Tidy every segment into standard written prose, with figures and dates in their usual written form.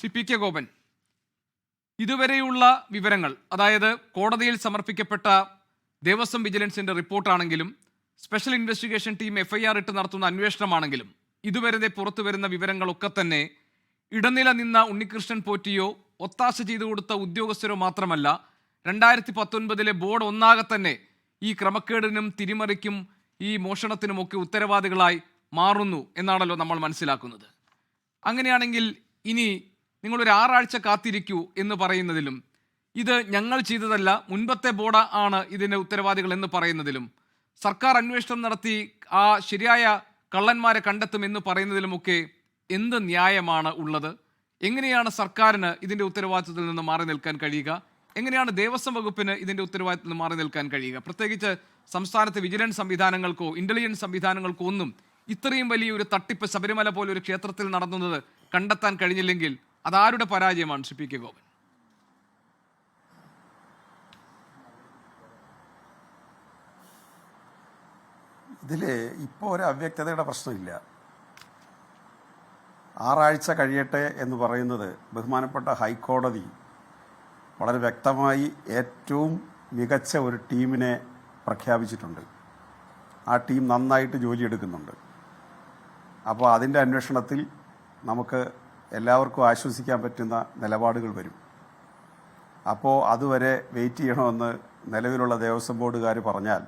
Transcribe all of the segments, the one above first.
Shri P K Gopan, ഇതുവരെയുള്ള വിവരങ്ങൾ, അതായത് കോടതിയിൽ സമർപ്പിക്കപ്പെട്ട ദേവസ്വം വിജിലൻസിന്റെ റിപ്പോർട്ടാണെങ്കിലും സ്പെഷ്യൽ ഇൻവെസ്റ്റിഗേഷൻ ടീം FIR ഇട്ട് നടത്തുന്ന അന്വേഷണമാണെങ്കിലും ഇതുവരെ പുറത്തു വരുന്ന വിവരങ്ങളൊക്കെ തന്നെ ഇടനില നിന്ന ഉണ്ണികൃഷ്ണൻ പോറ്റിയോ ഒത്താശ ചെയ്തു കൊടുത്ത ഉദ്യോഗസ്ഥരോ മാത്രമല്ല, 2019 ബോർഡ് ഒന്നാകെ തന്നെ ഈ ക്രമക്കേടിനും തിരിമറിക്കും ഈ മോഷണത്തിനുമൊക്കെ ഉത്തരവാദികളായി മാറുന്നു എന്നാണല്ലോ നമ്മൾ മനസ്സിലാക്കുന്നത്. അങ്ങനെയാണെങ്കിൽ ഇനി നിങ്ങളൊരു 6 ആഴ്ച കാത്തിരിക്കൂ എന്ന് പറയുന്നതിലും, ഇത് ഞങ്ങൾ ചെയ്തതല്ല മുൻപത്തെ ബോർഡ് ആണ് ഇതിന് ഉത്തരവാദികൾ എന്ന് പറയുന്നതിലും, സർക്കാർ അന്വേഷണം നടത്തി ആ ശരിയായ കള്ളന്മാരെ കണ്ടെത്തുമെന്ന് പറയുന്നതിലുമൊക്കെ എന്ത് ന്യായമാണ് ഉള്ളത്? എങ്ങനെയാണ് സർക്കാരിന് ഇതിൻ്റെ ഉത്തരവാദിത്വത്തിൽ നിന്ന് മാറി നിൽക്കാൻ കഴിയുക? എങ്ങനെയാണ് ദേവസ്വം വകുപ്പിന് ഇതിൻ്റെ ഉത്തരവാദിത്തത്തിൽ നിന്ന് മാറി നിൽക്കാൻ കഴിയുക? പ്രത്യേകിച്ച് സംസ്ഥാനത്തെ വിജിലൻസ് സംവിധാനങ്ങൾക്കോ ഇന്റലിജൻസ് സംവിധാനങ്ങൾക്കോ ഒന്നും ഇത്രയും വലിയൊരു തട്ടിപ്പ് ശബരിമല പോലൊരു ക്ഷേത്രത്തിൽ നടന്നത് കണ്ടെത്താൻ കഴിഞ്ഞില്ലെങ്കിൽ അതാരുടെ പരാജയമാണ് ശ്രീ പി കെ ഗോപൻ? ഇതിൽ ഇപ്പോൾ ഒരു അവ്യക്തതയുടെ പ്രശ്നമില്ല. 6 ആഴ്ച കഴിയട്ടെ എന്ന് പറയുന്നത് ബഹുമാനപ്പെട്ട ഹൈക്കോടതി വളരെ വ്യക്തമായി ഏറ്റവും മികച്ച ഒരു ടീമിനെ പ്രഖ്യാപിച്ചിട്ടുണ്ട്. ആ ടീം നന്നായിട്ട് ജോലിയെടുക്കുന്നുണ്ട്. അപ്പോൾ അതിൻ്റെ അന്വേഷണത്തിൽ നമുക്ക് എല്ലാവർക്കും ആശ്വസിക്കാൻ പറ്റുന്ന നിലപാടുകൾ വരും. അപ്പോൾ അതുവരെ വെയിറ്റ് ചെയ്യണമെന്ന് നിലവിലുള്ള ദേവസ്വം ബോർഡുകാർ പറഞ്ഞാൽ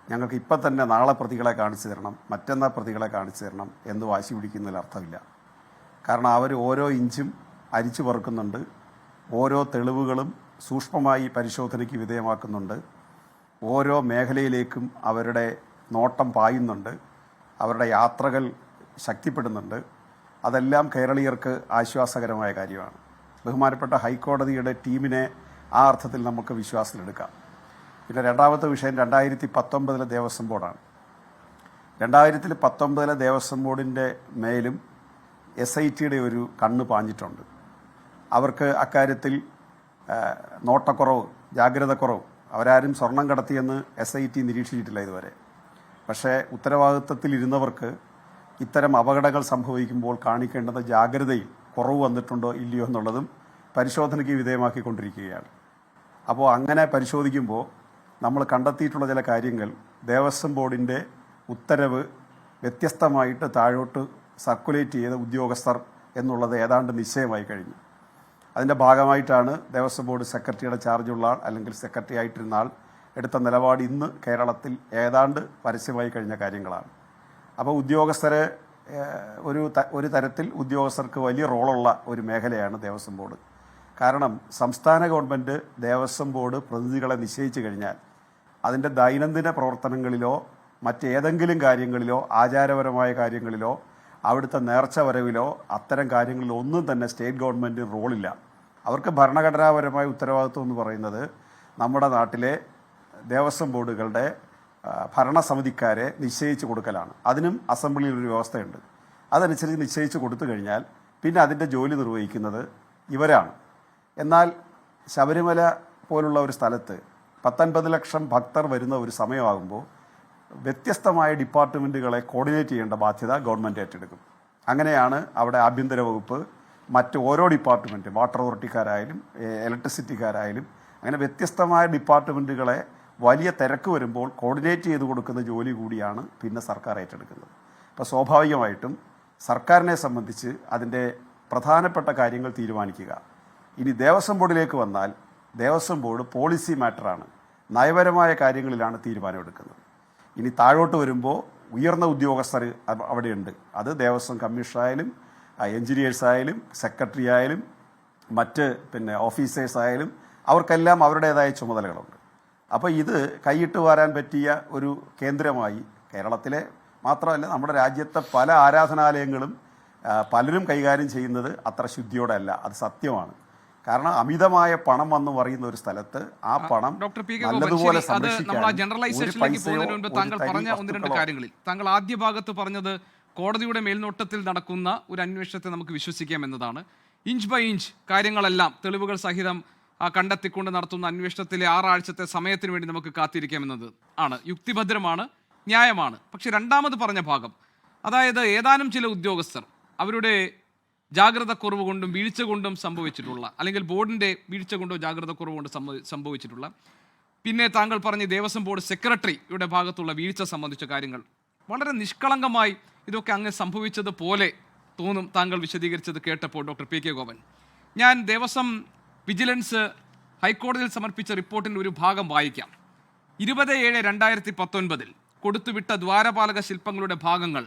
ഞങ്ങൾക്ക് ഇപ്പം തന്നെ നാളെ പ്രതികളെ കാണിച്ചു തരണം, മറ്റന്നാൾ പ്രതികളെ കാണിച്ചു തരണം എന്ന് വാശി പിടിക്കുന്നതിൽ അർത്ഥമില്ല. കാരണം അവർ ഓരോ ഇഞ്ചും അരിച്ചു പറക്കുന്നുണ്ട്, ഓരോ തെളിവുകളും സൂക്ഷ്മമായി പരിശോധനയ്ക്ക് വിധേയമാക്കുന്നുണ്ട്, ഓരോ മേഖലയിലേക്കും അവരുടെ നോട്ടം പായുന്നുണ്ട്, അവരുടെ യാത്രകൾ ശക്തിപ്പെടുന്നുണ്ട്. അതെല്ലാം കേരളീയർക്ക് ആശ്വാസകരമായ കാര്യമാണ്. ബഹുമാനപ്പെട്ട ഹൈക്കോടതിയുടെ ടീമിനെ ആ അർത്ഥത്തിൽ നമുക്ക് വിശ്വാസത്തിലെടുക്കാം. പിന്നെ രണ്ടാമത്തെ വിഷയം 2019 ദേവസ്വം ബോർഡാണ്. 2019 ദേവസ്വം ബോർഡിൻ്റെ മേലും SITയുടെ ഒരു കണ്ണ് പാഞ്ഞിട്ടുണ്ട്. അവർക്ക് അക്കാര്യത്തിൽ നോട്ടക്കുറവ്, ജാഗ്രതക്കുറവ്, അവരാരും സ്വർണം കടത്തിയെന്ന് SIT നിരീക്ഷിച്ചിട്ടില്ല ഇതുവരെ. പക്ഷേ ഉത്തരവാദിത്തത്തിലിരുന്നവർക്ക് ഇത്തരം അപകടങ്ങൾ സംഭവിക്കുമ്പോൾ കാണിക്കേണ്ടുന്ന ജാഗ്രതയിൽ കുറവ് വന്നിട്ടുണ്ടോ ഇല്ലയോ എന്നുള്ളതും പരിശോധനയ്ക്ക് വിധേയമാക്കിക്കൊണ്ടിരിക്കുകയാണ്. അപ്പോൾ അങ്ങനെ പരിശോധിക്കുമ്പോൾ നമ്മൾ കണ്ടെത്തിയിട്ടുള്ള ചില കാര്യങ്ങൾ, ദേവസ്വം ബോർഡിൻ്റെ ഉത്തരവ് വ്യത്യസ്തമായിട്ട് താഴോട്ട് സർക്കുലേറ്റ് ചെയ്ത ഉദ്യോഗസ്ഥർ എന്നുള്ളത് ഏതാണ്ട് നിശ്ചയമായി കഴിഞ്ഞു. അതിൻ്റെ ഭാഗമായിട്ടാണ് ദേവസ്വം ബോർഡ് സെക്രട്ടറിയുടെ ചാർജുള്ള ആൾ അല്ലെങ്കിൽ സെക്രട്ടറി ആയിട്ടിരുന്ന ആൾ എടുത്ത നിലപാട് ഇന്ന് കേരളത്തിൽ ഏതാണ്ട് പരസ്യമായി കഴിഞ്ഞ കാര്യങ്ങളാണ്. അപ്പോൾ ഉദ്യോഗസ്ഥരെ ഒരു തരത്തിൽ ഉദ്യോഗസ്ഥർക്ക് വലിയ റോളുള്ള ഒരു മേഖലയാണ് ദേവസ്വം ബോർഡ്. കാരണം സംസ്ഥാന ഗവൺമെൻറ് ദേവസ്വം ബോർഡ് പ്രതിനിധികളെ നിശ്ചയിച്ചു കഴിഞ്ഞാൽ അതിൻ്റെ ദൈനംദിന പ്രവർത്തനങ്ങളിലോ മറ്റേതെങ്കിലും കാര്യങ്ങളിലോ ആചാരപരമായ കാര്യങ്ങളിലോ അവിടുത്തെ നേർച്ച വരവിലോ അത്തരം കാര്യങ്ങളിലോ ഒന്നും തന്നെ സ്റ്റേറ്റ് ഗവൺമെൻറ്റിന് റോളില്ല. അവർക്ക് ഭരണഘടനാപരമായ ഉത്തരവാദിത്വം എന്ന് പറയുന്നത് നമ്മുടെ നാട്ടിലെ ദേവസ്വം ബോർഡുകളുടെ ഭരണസമിതിക്കാരെ നിശ്ചയിച്ച് കൊടുക്കലാണ്. അതിനും അസംബ്ലിയിൽ ഒരു വ്യവസ്ഥയുണ്ട്. അതനുസരിച്ച് നിശ്ചയിച്ച് കൊടുത്തു കഴിഞ്ഞാൽ പിന്നെ അതിൻ്റെ ജോലി നിർവഹിക്കുന്നത് ഇവരാണ്. എന്നാൽ ശബരിമല പോലുള്ള ഒരു സ്ഥലത്ത് 19 ലക്ഷം ഭക്തർ വരുന്ന ഒരു സമയമാകുമ്പോൾ വ്യത്യസ്തമായ ഡിപ്പാർട്ട്മെൻറ്റുകളെ കോർഡിനേറ്റ് ചെയ്യേണ്ട ബാധ്യത ഗവൺമെൻറ് ഏറ്റെടുക്കും. അങ്ങനെയാണ് അവിടെ ആഭ്യന്തര വകുപ്പ്, മറ്റ് ഓരോ ഡിപ്പാർട്ട്മെൻറ്റ്, വാട്ടർ അതോറിറ്റിക്കാരായാലും ഇലക്ട്രിസിറ്റിക്കാരായാലും അങ്ങനെ വ്യത്യസ്തമായ ഡിപ്പാർട്ട്മെൻറ്റുകളെ വലിയ തിരക്ക് വരുമ്പോൾ കോർഡിനേറ്റ് ചെയ്ത് കൊടുക്കുന്ന ജോലി കൂടിയാണ് പിന്നെ സർക്കാർ ഏറ്റെടുക്കുന്നത്. അപ്പോൾ സ്വാഭാവികമായിട്ടും സർക്കാരിനെ സംബന്ധിച്ച് അതിൻ്റെ പ്രധാനപ്പെട്ട കാര്യങ്ങൾ തീരുമാനിക്കുക. ഇനി ദേവസ്വം ബോർഡിലേക്ക് വന്നാൽ ദേവസ്വം ബോർഡ് പോളിസി മാറ്ററാണ്, നയപരമായ കാര്യങ്ങളിലാണ് തീരുമാനമെടുക്കുന്നത്. ഇനി താഴോട്ട് വരുമ്പോൾ ഉയർന്ന ഉദ്യോഗസ്ഥർ അവിടെയുണ്ട്. അത് ദേവസ്വം കമ്മീഷണറായാലും എഞ്ചിനീയേഴ്സായാലും സെക്രട്ടറി ആയാലും മറ്റ് ഓഫീസേഴ്സ് ആയാലും അവർക്കെല്ലാം അവരുടേതായ ചുമതലകളുണ്ട്. അപ്പോൾ ഇത് കൈയിട്ട് വാരാൻ പറ്റിയ ഒരു കേന്ദ്രമായി കേരളത്തിലെ മാത്രമല്ല നമ്മുടെ രാജ്യത്തെ പല ആരാധനാലയങ്ങളും പലരും കൈകാര്യം ചെയ്യുന്നത് അത്ര ശുദ്ധിയോടെ അല്ല. അത് സത്യമാണ്. കാരണം അമിതമായ പണം വന്ന് പറയുന്ന ഒരു സ്ഥലത്ത് ആ പണം നല്ലതുപോലെ താങ്കൾ ആദ്യ ഭാഗത്ത് പറഞ്ഞത് കോടതിയുടെ മേൽനോട്ടത്തിൽ നടക്കുന്ന ഒരു അന്വേഷണത്തെ നമുക്ക് വിശ്വസിക്കാം എന്നതാണ്. ഇഞ്ച് ബൈ ഇഞ്ച് കാര്യങ്ങളെല്ലാം തെളിവുകൾ സഹിതം കണ്ടെത്തിക്കൊണ്ട് നടത്തുന്ന അന്വേഷണത്തിലെ 6 ആഴ്ചത്തെ സമയത്തിന് വേണ്ടി നമുക്ക് കാത്തിരിക്കാമെന്നത് ആണ് യുക്തിഭദ്രമാണ്, ന്യായമാണ്. പക്ഷെ രണ്ടാമത് പറഞ്ഞ ഭാഗം, അതായത് ഏതാനും ചില ഉദ്യോഗസ്ഥർ അവരുടെ ജാഗ്രത കുറവ് കൊണ്ടും വീഴ്ച കൊണ്ടും സംഭവിച്ചിട്ടുള്ള, അല്ലെങ്കിൽ ബോർഡിന്റെ വീഴ്ച കൊണ്ടോ ജാഗ്രത കുറവ് കൊണ്ട് സംഭവിച്ചിട്ടുള്ള, പിന്നെ താങ്കൾ പറഞ്ഞ ദേവസ്വം ബോർഡ് സെക്രട്ടറിയുടെ ഭാഗത്തുള്ള വീഴ്ച സംബന്ധിച്ച കാര്യങ്ങൾ വളരെ നിഷ്കളങ്കമായി ഇതൊക്കെ അങ്ങ് സംഭവിച്ചതുപോലെ തോന്നും താങ്കൾ വിശദീകരിച്ചത് കേട്ടപ്പോൾ ഡോക്ടർ പി കെ ഗോപൻ. ഞാൻ ദേവസ്വം വിജിലൻസ് ഹൈക്കോടതിയിൽ സമർപ്പിച്ച റിപ്പോർട്ടിൻ്റെ ഒരു ഭാഗം വായിക്കാം. 20/7/2019 കൊടുത്തുവിട്ട ദ്വാരപാലക ശില്പങ്ങളുടെ ഭാഗങ്ങൾ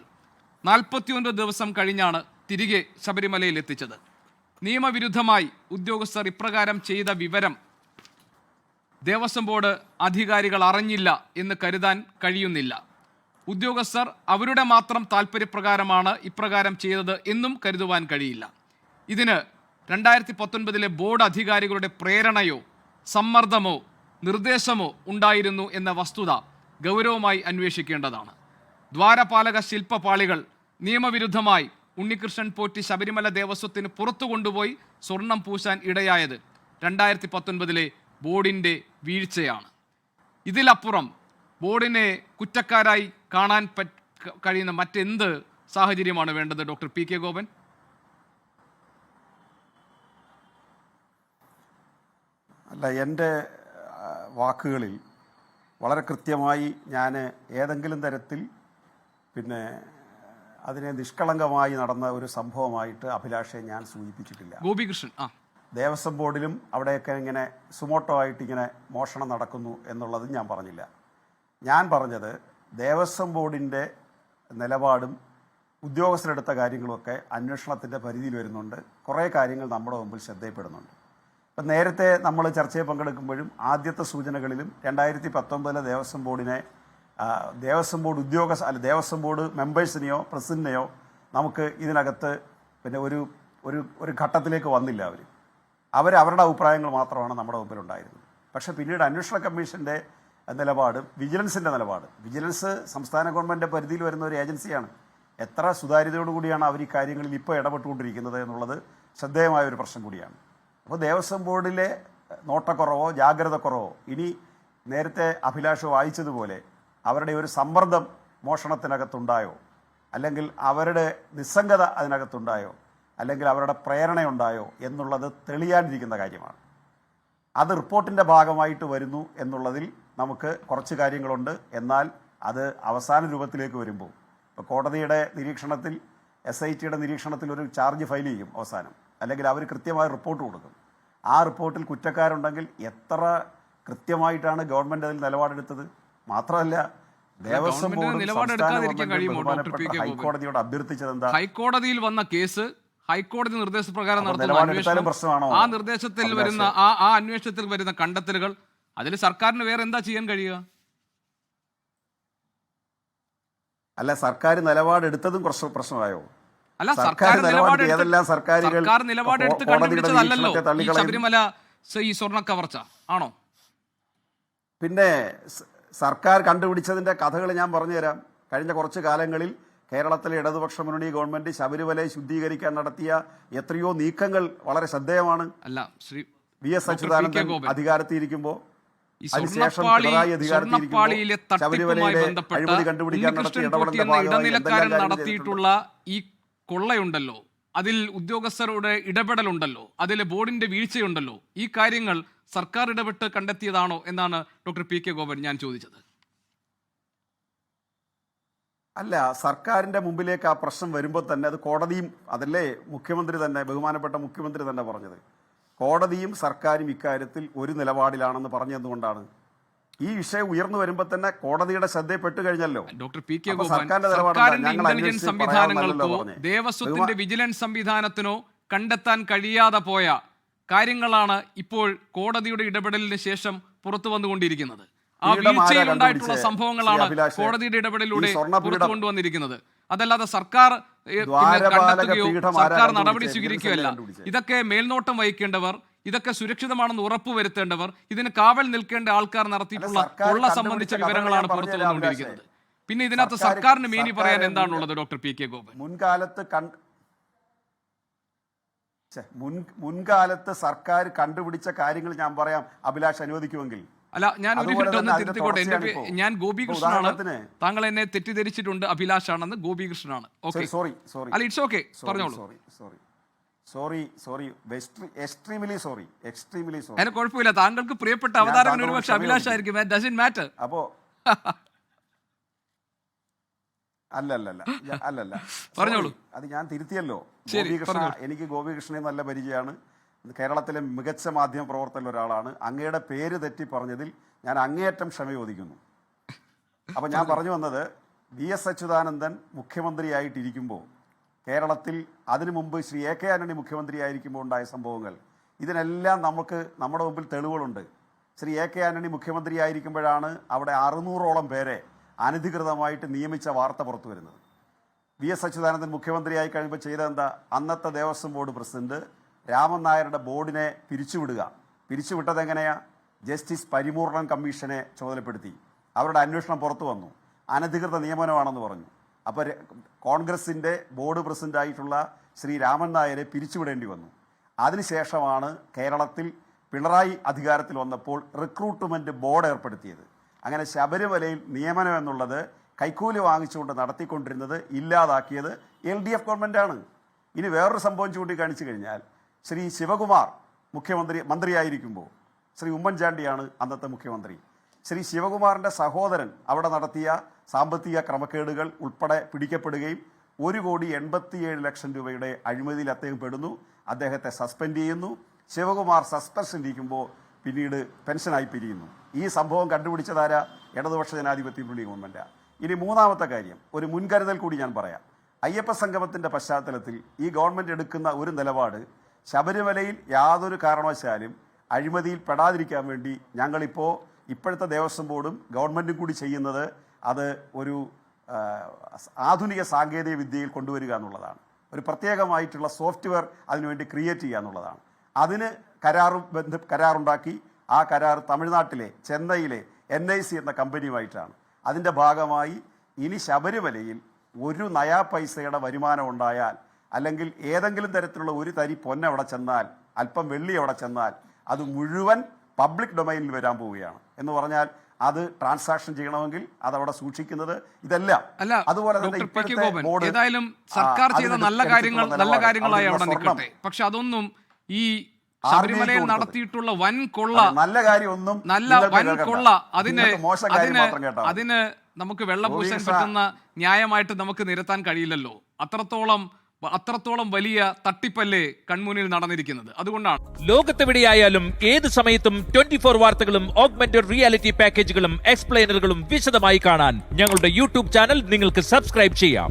49 ദിവസം കഴിഞ്ഞാണ് തിരികെ ശബരിമലയിൽ എത്തിച്ചത്. നിയമവിരുദ്ധമായി ഉദ്യോഗസ്ഥർ ഇപ്രകാരം ചെയ്ത വിവരം ദേവസ്വം ബോർഡ് അധികാരികൾ അറിഞ്ഞില്ല എന്ന് കരുതാൻ കഴിയുന്നില്ല. ഉദ്യോഗസ്ഥർ അവരുടെ മാത്രം താല്പര്യപ്രകാരമാണ് ഇപ്രകാരം ചെയ്തത് എന്നും കരുതുവാൻ കഴിയില്ല. ഇതിന് 2019 ബോർഡ് അധികാരികളുടെ പ്രേരണയോ സമ്മർദ്ദമോ നിർദ്ദേശമോ ഉണ്ടായിരുന്നു എന്ന വസ്തുത ഗൗരവമായി അന്വേഷിക്കേണ്ടതാണ്. ദ്വാരപാലക ശില്പപാളികൾ നിയമവിരുദ്ധമായി ഉണ്ണികൃഷ്ണൻ പോറ്റി ശബരിമല ദേവസ്വത്തിന് പുറത്തു കൊണ്ടുപോയി സ്വർണം പൂശാൻ ഇടയായത് 2019 ബോർഡിൻ്റെ വീഴ്ചയാണ്. ഇതിലപ്പുറം ബോർഡിനെ കുറ്റക്കാരായി കാണാൻ കഴിയുന്ന മറ്റെന്ത് സാഹചര്യമാണ് വേണ്ടത് ഡോക്ടർ പി കെ ഗോപൻ? അല്ല, എൻ്റെ വാക്കുകളിൽ വളരെ കൃത്യമായി ഞാൻ ഏതെങ്കിലും തരത്തിൽ അതിനെ നിഷ്കളങ്കമായി നടന്ന ഒരു സംഭവമായിട്ട് അഭിലാഷയെ ഞാൻ സൂചിപ്പിച്ചിട്ടില്ല. ഗോപികൃഷ്ണൻ ദേവസ്വം ബോർഡിലും അവിടെയൊക്കെ ഇങ്ങനെ സുമോട്ടോ ആയിട്ട് ഇങ്ങനെ മോഷണം നടക്കുന്നു എന്നുള്ളത് ഞാൻ പറഞ്ഞില്ല. ഞാൻ പറഞ്ഞത് ദേവസ്വം ബോർഡിൻ്റെ നിലപാടും ഉദ്യോഗസ്ഥരെടുത്ത കാര്യങ്ങളുമൊക്കെ അന്വേഷണത്തിൻ്റെ പരിധിയിൽ വരുന്നുണ്ട്. കുറേ കാര്യങ്ങൾ നമ്മുടെ മുമ്പിൽ ശ്രദ്ധയപ്പെടുന്നുണ്ട്. ഇപ്പം നേരത്തെ നമ്മൾ ചർച്ചയിൽ പങ്കെടുക്കുമ്പോഴും ആദ്യത്തെ സൂചനകളിലും 2019 ദേവസ്വം ബോർഡിനെ ദേവസ്വം ബോർഡ് ദേവസ്വം ബോർഡ് മെമ്പേഴ്സിനെയോ പ്രസിഡന്റിനെയോ നമുക്ക് ഇതിനകത്ത് ഒരു ഘട്ടത്തിലേക്ക് വന്നില്ല. അവരുടെ അഭിപ്രായങ്ങൾ മാത്രമാണ് നമ്മുടെ മുമ്പിലുണ്ടായിരുന്നത്. പക്ഷേ പിന്നീട് അന്വേഷണ കമ്മീഷൻ്റെ നിലപാട്, വിജിലൻസ് സംസ്ഥാന ഗവൺമെൻറ് പരിധിയിൽ വരുന്ന ഒരു ഏജൻസിയാണ്. എത്ര സുതാര്യതയോടുകൂടിയാണ് അവർ ഈ കാര്യങ്ങളിൽ ഇപ്പോൾ ഇടപെട്ടുകൊണ്ടിരിക്കുന്നത് എന്നുള്ളത് ശ്രദ്ധേയമായ ഒരു പ്രശ്നം കൂടിയാണ്. അപ്പോൾ ദേവസ്വം ബോർഡിലെ നോട്ടക്കുറവോ ജാഗ്രത കുറവോ, ഇനി നേരത്തെ അഭിലാഷ് വായിച്ചതുപോലെ അവരുടെ ഒരു സമ്മർദ്ദം മോഷണത്തിനകത്തുണ്ടായോ, അല്ലെങ്കിൽ അവരുടെ നിസ്സംഗത അതിനകത്തുണ്ടായോ, അല്ലെങ്കിൽ അവരുടെ പ്രേരണയുണ്ടായോ എന്നുള്ളത് തെളിയാണ്ടിരിക്കുന്ന കാര്യമാണ്. അത് റിപ്പോർട്ടിൻ്റെ ഭാഗമായിട്ട് വരുന്നു എന്നുള്ളതിൽ നമുക്ക് കുറച്ച് കാര്യങ്ങളുണ്ട്. എന്നാൽ അത് അവസാന രൂപത്തിലേക്ക് വരുമ്പോൾ, ഇപ്പോൾ കോടതിയുടെ നിരീക്ഷണത്തിൽ, SITയുടെ നിരീക്ഷണത്തിൽ ഒരു ചാർജ് ഫയൽ ചെയ്യും അവസാനം, അല്ലെങ്കിൽ അവർ കൃത്യമായ റിപ്പോർട്ട് കൊടുക്കും. ആ റിപ്പോർട്ടിൽ കുറ്റക്കാരുണ്ടെങ്കിൽ എത്ര കൃത്യമായിട്ടാണ് ഗവൺമെൻറ് അതിൽ നിലപാടെടുത്തത്. മാത്രമല്ല, ദേവസ്വം ബോർഡ് ഹൈക്കോടതിയോട് അഭ്യർത്ഥിച്ചത് എന്താ? ഹൈക്കോടതിയിൽ വന്ന കേസ് ഹൈക്കോടതി നിർദ്ദേശപ്രകാരം നടത്തുന്ന ആ നിർദ്ദേശത്തിൽ വരുന്ന ആ അന്വേഷണത്തിൽ വരുന്ന കണ്ടെത്തലുകൾ, അതിൽ സർക്കാരിന് വേറെ എന്താ ചെയ്യാൻ കഴിയുക? അല്ല, സർക്കാർ നിലപാടെടുത്തതും കുറച്ച് പ്രശ്നമായോ? അല്ല, സർക്കാർ നിലപാടെടുത്ത് കണ്ടുപിടിച്ചതല്ലോ ഈ ശബരിമല ഈ സ്വർണ്ണ കവർച്ച ആണോ? പിന്നെ സർക്കാർ കണ്ടുപിടിച്ചതിൻ്റെ കഥകൾ ഞാൻ പറഞ്ഞുതരാം. കഴിഞ്ഞ കുറച്ച് കാലങ്ങളിൽ കേരളത്തിലെ ഇടതുപക്ഷ മുന്നണി ഗവൺമെന്റ് ശബരിമലയെ ശുദ്ധീകരിക്കാൻ നടത്തിയ എത്രയോ നീക്കങ്ങൾ വളരെ ശ്രദ്ധേയമാണ്. അല്ല, ശ്രീ VS അച്യുതാനന്ദൻ അധികാരത്തിയിരിക്കുമ്പോൾ, ഇടനിലക്കാരൻ നടത്തിയിട്ടുള്ള ഈ കൊള്ളയുണ്ടല്ലോ, അതിൽ ഉദ്യോഗസ്ഥരുടെ ഇടപെടലുണ്ടല്ലോ, അതിൽ ബോർഡിന്റെ വീഴ്ചയുണ്ടല്ലോ, ഈ കാര്യങ്ങൾ സർക്കാർ ഇടപെട്ട് കണ്ടെത്തിയതാണോ എന്നാണ് ഡോക്ടർ പി കെ ഗോപൻ ഞാൻ ചോദിച്ചത്. അല്ല, സർക്കാരിൻ്റെ മുമ്പിലേക്ക് ആ പ്രശ്നം വരുമ്പോൾ തന്നെ അത് കോടതിയും, അതല്ലേ മുഖ്യമന്ത്രി തന്നെ, ബഹുമാനപ്പെട്ട മുഖ്യമന്ത്രി തന്നെ പറഞ്ഞത്, കോടതിയും സർക്കാരും ഇക്കാര്യത്തിൽ ഒരു നിലപാടിലാണെന്ന് പറഞ്ഞതുകൊണ്ടാണ്. ഈ വിഷയം ഉയർന്നു വരുമ്പോൾ തന്നെ കോടതിയുടെ ശ്രദ്ധയിൽപ്പെട്ട് കഴിഞ്ഞല്ലോ. ഡോക്ടർ പി കെ ഗോപൻ, സർക്കാരിന്റെ ഇന്റലിജൻസ് സംവിധാനങ്ങൾക്കോ ദേവസ്വത്തിന്റെ വിജിലൻസ് സംവിധാനത്തിനോ കണ്ടെത്താൻ കഴിയാതെ പോയ കാര്യങ്ങളാണ് ഇപ്പോൾ കോടതിയുടെ ഇടപെടലിന് ശേഷം പുറത്തു വന്നുകൊണ്ടിരിക്കുന്നത്. ആ വീഴ്ചയിലുണ്ടായിട്ടുള്ള സംഭവങ്ങളാണ് കോടതിയുടെ ഇടപെടലിലൂടെ പുറത്തു കൊണ്ടുവന്നിരിക്കുന്നത്. അതല്ലാതെ സർക്കാർ കണ്ടെത്തുകയോ സർക്കാർ നടപടി സ്വീകരിക്കുകയല്ല. ഇതൊക്കെ മേൽനോട്ടം വഹിക്കേണ്ടവർ, ഇതൊക്കെ സുരക്ഷിതമാണെന്ന് ഉറപ്പുവരുത്തേണ്ടവർ, ഇതിന് കാവൽ നിൽക്കേണ്ട ആൾക്കാർ നടത്തിയിട്ടുള്ള കൊള്ള സംബന്ധിച്ച വിവരങ്ങളാണ് പുറത്തു വന്നുകൊണ്ടിരിക്കുന്നത്. പിന്നെ ഇതിനകത്ത് സർക്കാരിന് മേനി പറയാൻ എന്താണുള്ളത് ഡോക്ടർ പി കെ ഗോപൻ? മുൻകാലത്ത് സർക്കാർ കണ്ടുപിടിച്ച കാര്യങ്ങൾ ഞാൻ പറയാം, അഭിലാഷ് അനുവദിക്കുമെങ്കിൽ. അല്ല, ഞാൻ ഒരു മിനിറ്റ് ഒന്ന് തിരുത്തിക്കോട്ടെ. ഞാൻ ഗോപികൃഷ്ണനാണ്, താങ്കൾ എന്നെ തെറ്റിദ്ധരിച്ചിട്ടുണ്ട്, അഭിലാഷ് ആണെന്ന്. ഗോപികൃഷ്ണനാണ്. Okay, sorry. അല്ല, ഇറ്റ്സ് ഓക്കെ, പറഞ്ഞോളൂ. Sorry extremely sorry. അതിന് കുഴപ്പമില്ല. താങ്കൾക്ക് പ്രിയപ്പെട്ട അവതാരകൻ ഒരുപക്ഷെ അഭിലാഷായിരിക്കും. Doesn't matter. അപ്പോ അല്ലല്ല പറഞ്ഞോളൂ. അത് ഞാൻ തിരുത്തിയല്ലോ. ഗോപികൃഷ്ണ, എനിക്ക് ഗോപികൃഷ്ണനെ നല്ല പരിചയമാണ്. കേരളത്തിലെ മികച്ച മാധ്യമ പ്രവർത്തകരിൽ ഒരാളാണ്. അങ്ങയുടെ പേര് തെറ്റി പറഞ്ഞതിൽ ഞാൻ അങ്ങേയറ്റം ക്ഷമ ചോദിക്കുന്നു. അപ്പം ഞാൻ പറഞ്ഞു വന്നത്, VS അച്യുതാനന്ദൻ മുഖ്യമന്ത്രിയായിട്ടിരിക്കുമ്പോൾ കേരളത്തിൽ അതിനു മുമ്പ് ശ്രീ AK ആന്റണി മുഖ്യമന്ത്രിയായിരിക്കുമ്പോൾ ഉണ്ടായ സംഭവങ്ങൾ, ഇതിനെല്ലാം നമ്മുടെ മുമ്പിൽ തെളിവുകളുണ്ട്. ശ്രീ AK ആന്റണി മുഖ്യമന്ത്രിയായിരിക്കുമ്പോഴാണ് അവിടെ 600ഓളം പേരെ അനധികൃതമായിട്ട് നിയമിച്ച വാർത്ത പുറത്തു വരുന്നത്. VS അച്യുതാനന്ദൻ മുഖ്യമന്ത്രിയായി കഴിയുമ്പോൾ ചെയ്തതെന്താ? അന്നത്തെ ദേവസ്വം ബോർഡ് പ്രസിഡന്റ് രാമൻ നായരുടെ ബോർഡിനെ പിരിച്ചുവിട്ടത് എങ്ങനെയാ? ജസ്റ്റിസ് പരിപൂർണൻ കമ്മീഷനെ ചുമതലപ്പെടുത്തി. അവരുടെ അന്വേഷണം പുറത്തു വന്നു. അനധികൃത നിയമനമാണെന്ന് പറഞ്ഞു. അപ്പോൾ കോൺഗ്രസിൻ്റെ ബോർഡ് പ്രസിഡന്റായിട്ടുള്ള ശ്രീ രാമൻ നായരെ പിരിച്ചുവിടേണ്ടി വന്നു. അതിനുശേഷമാണ് കേരളത്തിൽ പിണറായി അധികാരത്തിൽ വന്നപ്പോൾ റിക്രൂട്ട്മെൻറ്റ് ബോർഡ് ഏർപ്പെടുത്തിയത്. അങ്ങനെ ശബരിമലയിൽ നിയമനം എന്നുള്ളത് കൈക്കൂലി വാങ്ങിച്ചുകൊണ്ട് നടത്തിക്കൊണ്ടിരുന്നത് ഇല്ലാതാക്കിയത് LDF ഗവൺമെൻറ്റാണ്. ഇനി വേറൊരു സംഭവം ചൂണ്ടിക്കാണിച്ചു കഴിഞ്ഞാൽ, ശ്രീ ശിവകുമാർ മന്ത്രിയായിരിക്കുമ്പോൾ ശ്രീ ഉമ്മൻചാണ്ടിയാണ് അന്നത്തെ മുഖ്യമന്ത്രി. ശ്രീ ശിവകുമാറിൻ്റെ സഹോദരൻ അവിടെ നടത്തിയ സാമ്പത്തിക ക്രമക്കേടുകൾ ഉൾപ്പെടെ പിടിക്കപ്പെടുകയും 1,87,00,000 രൂപയുടെ അഴിമതിയിൽ അദ്ദേഹം പെടുന്നു. അദ്ദേഹത്തെ സസ്പെൻഡ് ചെയ്യുന്നു. ശിവകുമാർ സസ്പെൻഷനിരിക്കുമ്പോൾ പിന്നീട് പെൻഷനായി പിരിയുന്നു. ഈ സംഭവം കണ്ടുപിടിച്ചതാരാ? ഇടതുപക്ഷ ജനാധിപത്യ മുന്നണി ഗവൺമെൻറ്റാണ്. ഇനി മൂന്നാമത്തെ കാര്യം, ഒരു മുൻകരുതൽ കൂടി ഞാൻ പറയാം. അയ്യപ്പ സംഗമത്തിൻ്റെ പശ്ചാത്തലത്തിൽ ഈ ഗവൺമെൻറ് എടുക്കുന്ന ഒരു നിലപാട്, ശബരിമലയിൽ യാതൊരു കാരണവശാലും അഴിമതിയിൽ പെടാതിരിക്കാൻ വേണ്ടി ഞങ്ങളിപ്പോൾ ഇപ്പോഴത്തെ ദേവസ്വം ബോർഡും ഗവൺമെൻറ്റും കൂടി ചെയ്യുന്നത് അത് ഒരു ആധുനിക സാങ്കേതിക വിദ്യയിൽ കൊണ്ടുവരിക എന്നുള്ളതാണ്. ഒരു പ്രത്യേകമായിട്ടുള്ള സോഫ്റ്റ്വെയർ അതിനുവേണ്ടി ക്രിയേറ്റ് ചെയ്യുക എന്നുള്ളതാണ്. അതിന് കരാറുണ്ടാക്കി. ആ കരാർ തമിഴ്നാട്ടിലെ ചെന്നൈയിലെ NIC എന്ന കമ്പനിയുമായിട്ടാണ്. അതിൻ്റെ ഭാഗമായി ഇനി ശബരിമലയിൽ ഒരു നയാ പൈസയുടെ വരുമാനം ഉണ്ടായാൽ, അല്ലെങ്കിൽ ഏതെങ്കിലും തരത്തിലുള്ള ഒരു തരി പൊന്ന് അവിടെ ചെന്നാൽ, അല്പം വെള്ളി അവിടെ ചെന്നാൽ, അത് മുഴുവൻ പബ്ലിക് ഡൊമൈനിൽ വരാൻ പോവുകയാണ്. എന്ന് പറഞ്ഞാൽ അത് ട്രാൻസാക്ഷൻ ചെയ്യണമെങ്കിൽ അതവിടെ സൂക്ഷിക്കുന്നത് ഇതെല്ലാം. അതുപോലെ തന്നെ ഏതായാലും സർക്കാർ ചെയ്ത നല്ല കാര്യങ്ങളായി അവിടെ നിൽക്കട്ടെ. പക്ഷെ അതൊന്നും ഈ ശബരിമലയിൽ നടത്തിയിട്ടുള്ള വൻ കൊള്ള, അതിന് നമുക്ക് വെള്ളപൂശാൻ പറ്റുന്ന ന്യായമായിട്ട് നമുക്ക് നിരത്താൻ കഴിയില്ലല്ലോ. അത്രത്തോളം വലിയ തട്ടിപ്പല്ലേ കൺമുന്നിൽ നടന്നിരിക്കുന്നത്. അതുകൊണ്ടാണ് ലോകത്തെവിടെയായാലും ഏത് സമയത്തും 24 വാർത്തകളും ഓഗ്മെന്റഡ് റിയാലിറ്റി പാക്കേജുകളും എക്സ്പ്ലെയിനറുകളും വിശദമായി കാണാൻ ഞങ്ങളുടെ YouTube ചാനൽ നിങ്ങൾക്ക് സബ്സ്ക്രൈബ് ചെയ്യാം.